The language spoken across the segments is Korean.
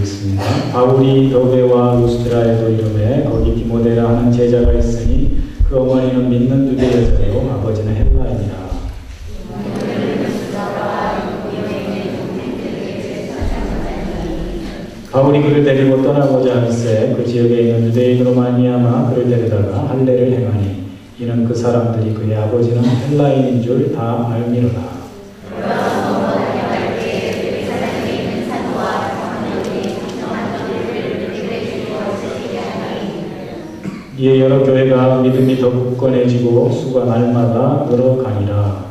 읽겠습니다. 바울이 더베와 루스드라에도 이름에 거기 디모데라 하는 제자가 있으니 그 어머니는 믿는 유대 여자요 아버지는 헬라인이라. 바울이 그를 데리고 떠나고자 할세 그 지역에 있는 유대인으로 말미암아 그를 데려다가 할례를 행하니 이는 그 사람들이 그의 아버지는 헬라인인 줄 다 알미로라. 이에 여러 교회가 믿음이 더 굳건해지고 수가 날마다 늘어가니라.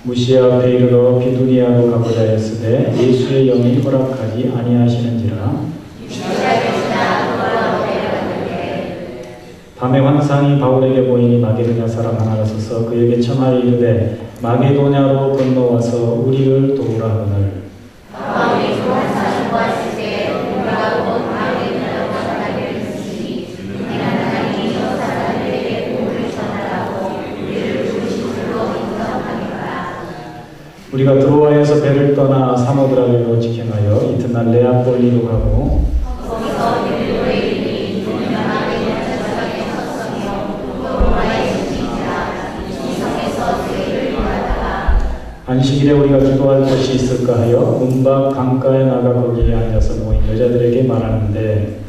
무시아 앞에 이르러 비두니아로 가고자 했으되 예수의 영이 허락하지 아니하시는지라. 밤에 환상이 바울에게 보이니 마게도냐 사람 하나가 서서 그에게 청하여 이르되 마게도냐로 건너와서 우리를 도우라 하거늘. 우리가 드로아에서 배를 떠나 사모드라로 직행하여 이튿날 네아폴리로 가고 안식일에 우리가 기도할 곳이 있을까 하여 문밖 강가에 나가 거기에 앉아서 모인 여자들에게 말하는데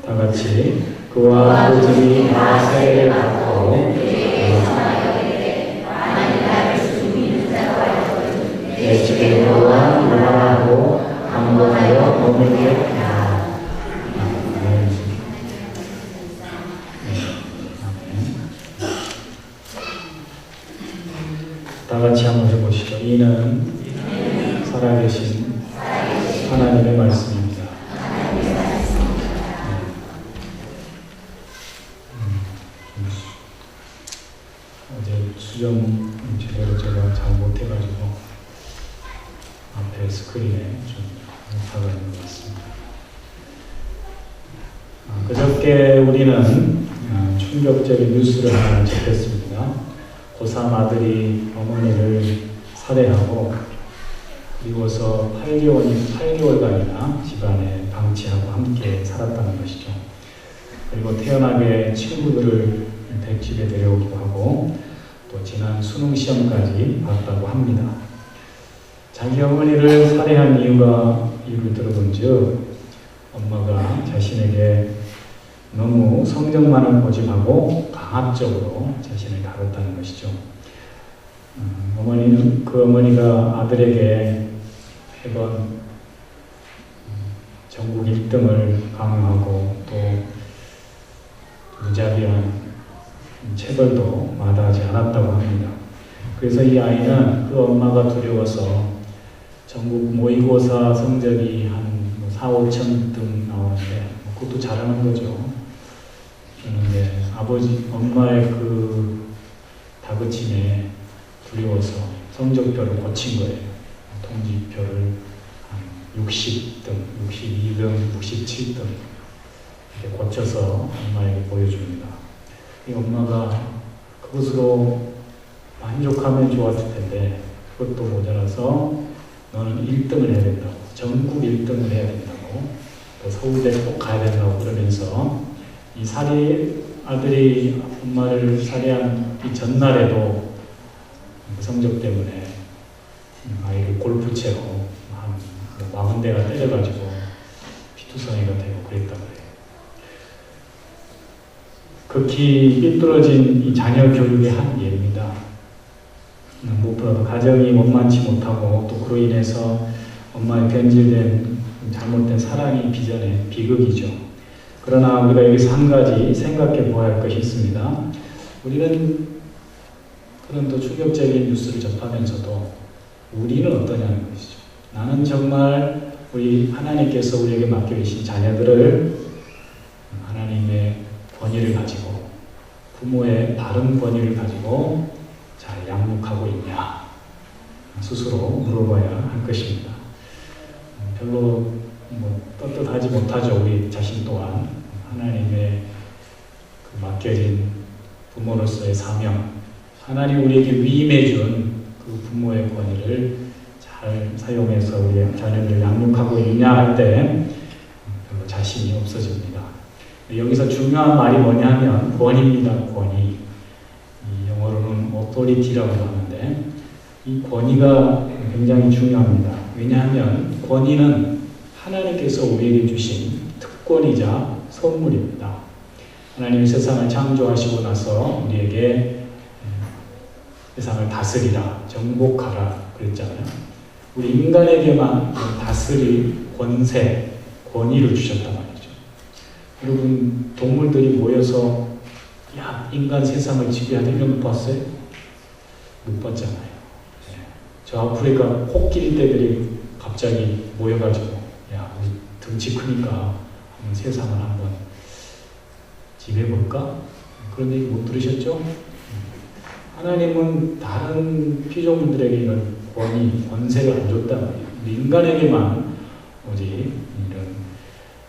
다같이 그와 그 집이 다 세례를 받고 내 집에 들어와 무관하고 강건하여 머물게 하라. 다같이 한번 해보시죠. 이는 살아계신 하나님의 말씀입니다. 어제 수정 제대로 제가 잘 못해가지고 앞에 스크린에 좀 오타가 있는 것 같습니다. 그저께 우리는 충격적인 뉴스를 하나 접했습니다. 고3 아들이 어머니를 살해하고 그리고서 8개월간이나 집안에 방치하고 함께 살았다는 것이죠. 그리고 태연하게 친구들을 백집에 데려오기도 하고 또 지난 수능 시험까지 봤다고 합니다. 자기 어머니를 살해한 이유를 들어본 즉 엄마가 자신에게 너무 성적만을 고집하고 강압적으로 자신을 다뤘다는 것이죠. 그 어머니가 아들에게 매번 전국 1등을 강요하고 또 무자비한 체벌도 마다하지 않았다고 합니다. 그래서 이 아이는 그 엄마가 두려워서 전국 모의고사 성적이 한 4, 5천 등 나오는데 그것도 잘하는 거죠. 그런데 엄마의 그 다그침에 두려워서 성적표를 고친 거예요. 통지표를 한 60등, 62등, 67등 이렇게 고쳐서 엄마에게 보여줍니다. 이 엄마가 그것으로 만족하면 좋았을 텐데 그것도 모자라서 너는 1등을 해야 된다고, 전국 1등을 해야 된다고, 또 서울대 꼭 가야 된다고 그러면서 이 아들이 엄마를 살해한 이 전날에도 그 성적 때문에 아이를 골프채로 한 40대가 때려가지고 피투성이가 되고 그랬다고 해요. 극히 삐뚤어진 이 자녀 교육의 한계입니다. 무엇보다도 가정이 원만치 못하고 또 그로 인해서 엄마의 변질된 잘못된 사랑이 빚어낸 비극이죠. 그러나 우리가 여기서 한 가지 생각해 보아야 할 것이 있습니다. 우리는 그런 또 충격적인 뉴스를 접하면서도 우리는 어떠냐는 것이죠. 나는 정말 우리 하나님께서 우리에게 맡겨주신 자녀들을 하나님의 권위를 가지고 부모의 바른 권위를 가지고 잘 양육하고 있냐, 스스로 물어봐야 할 것입니다. 별로 떳떳하지 못하죠. 우리 자신 또한 하나님의 그 맡겨진 부모로서의 사명, 하나님 우리에게 위임해준 그 부모의 권위를 잘 사용해서 우리 자녀를 양육하고 유냐할 때 별로 자신이 없어집니다. 여기서 중요한 말이 뭐냐면 권위입니다. 권위. 영어로는 authority라고 하는데 이 권위가 굉장히 중요합니다. 왜냐하면 권위는 하나님께서 우리에게 주신 특권이자 선물입니다. 하나님이 세상을 창조하시고 나서 우리에게 세상을 다스리라, 정복하라 그랬잖아요. 우리 인간에게만 다스릴 권세, 권위를 주셨단 말이죠. 여러분 동물들이 모여서 야 인간 세상을 지배하는 이런 거 봤어요? 못 봤잖아요. 저 아프리카 코끼리 떼들이 갑자기 모여가지고 야 우리 등치 크니까 한번 세상을 한번 지배해볼까? 그런 얘기 못 들으셨죠? 하나님은 다른 피조물들에게 이런 권위, 권세를 안 줬단 말이에요. 인간에게만 오직 이런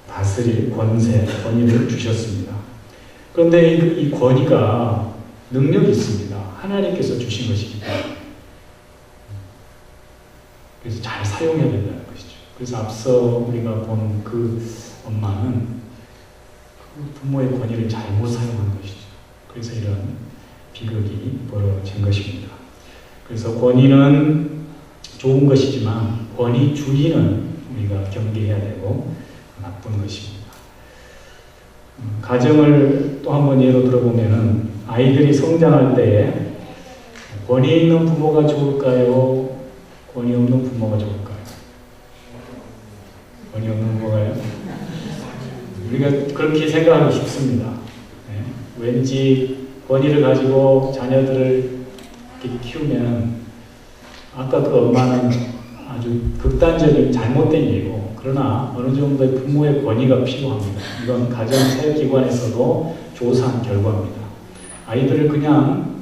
다스릴 권세, 권위를 주셨습니다. 그런데 이 권위가 능력이 있습니다. 하나님께서 주신 것이기 때문에. 그래서 잘 사용해야 된다는 것이죠. 그래서 앞서 우리가 본 그 엄마는 그 부모의 권위를 잘못 사용한 것이죠. 그래서 이런 비극이 벌어진 것입니다. 그래서 권위는 좋은 것이지만 권위주의는 우리가 경계해야 되고 나쁜 것입니다. 가정을 또 한번 예로 들어보면은 아이들이 성장할 때에 권위 있는 부모가 좋을까요? 권위 없는 부모가 좋을까요? 권위 없는 부모가요? 우리가 그렇게 생각하기 쉽습니다. 네. 왠지 권위를 가지고 자녀들을 이렇게 키우면 아까 그 엄마는 아주 극단적인 잘못된 예고 그러나 어느 정도의 부모의 권위가 필요합니다. 이건 가정사회기관에서도 조사한 결과입니다. 아이들을 그냥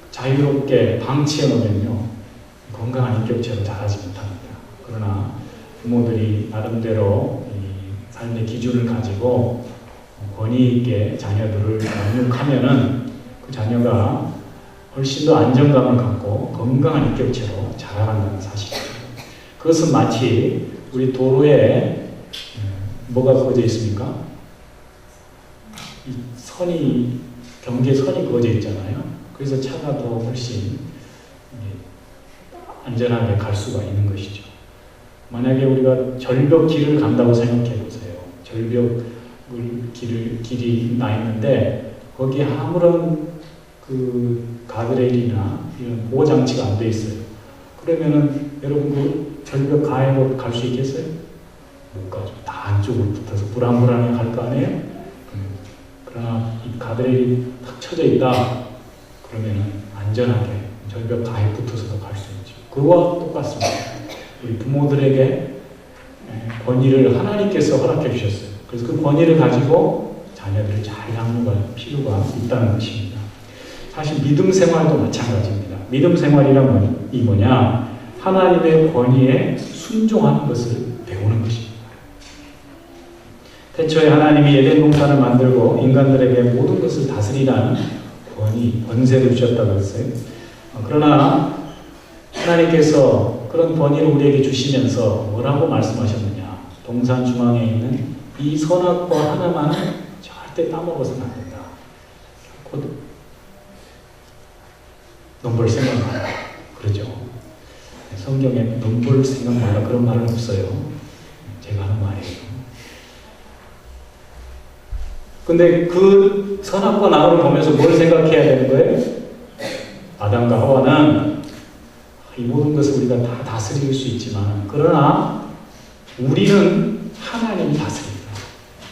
자유롭게 방치해 놓으면요 건강한 인격체로 자라지 못합니다. 그러나 부모들이 나름대로 이 삶의 기준을 가지고 권위 있게 자녀들을 양육하면은 그 자녀가 훨씬 더 안정감을 갖고 건강한 인격체로 자라간다는 사실입니다. 그것은 마치 우리 도로에 뭐가 그어져 있습니까? 이 선이 경계선이 그어져 있잖아요. 그래서 차가 더 훨씬 안전하게 갈 수가 있는 것이죠. 만약에 우리가 절벽 길을 간다고 생각해 보세요. 절벽 길이 나 있는데 거기에 아무런 그 가드레일이나 이런 보호 장치가 안 돼 있어요. 그러면은 여러분 그 절벽 가해로 갈 수 있겠어요? 못 가죠. 다 안쪽으로 붙어서 불안불안해 갈 거 아니에요? 그러나 이 가드레일이 탁 쳐져 있다. 그러면은 안전하게 절벽 가에 붙어서도 갈 수 있죠. 그와 똑같습니다. 우리 부모들에게 권위를 하나님께서 허락해 주셨어요. 그래서 그 권위를 가지고 자녀들을 잘 양육할 필요가 있다는 것입니다. 사실 믿음 생활도 마찬가지입니다. 믿음 생활이란 이 뭐냐? 하나님의 권위에 순종하는 것을 배우는 것입니다. 태초에 하나님이 에덴 동산을 만들고 인간들에게 모든 것을 다스리라는 권위, 권세를 주셨다고 했어요. 그러나 하나님께서 그런 권위를 우리에게 주시면서 뭐라고 말씀하셨느냐? 동산 중앙에 있는 이 선악과 하나만은 절대 따먹어서는 안 된다. 곧 넘볼 생각 마라. 그러죠. 성경에 넘볼 생각 마라 그런 말은 없어요. 제가 하는 말이에요. 근데 그 선악과 나무를 보면서 뭘 생각해야 되는 거예요? 아담과 하와는 이 모든 것을 우리가 다 다스릴 수 있지만 그러나 우리는 하나님이 다스립니다.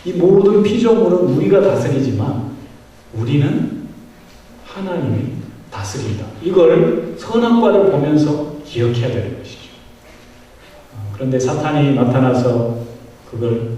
이 모든 피조물은 우리가 다스리지만 우리는 하나님이 다스린다. 이걸 선악과를 보면서 기억해야 되는 것이죠. 그런데 사탄이 나타나서 그걸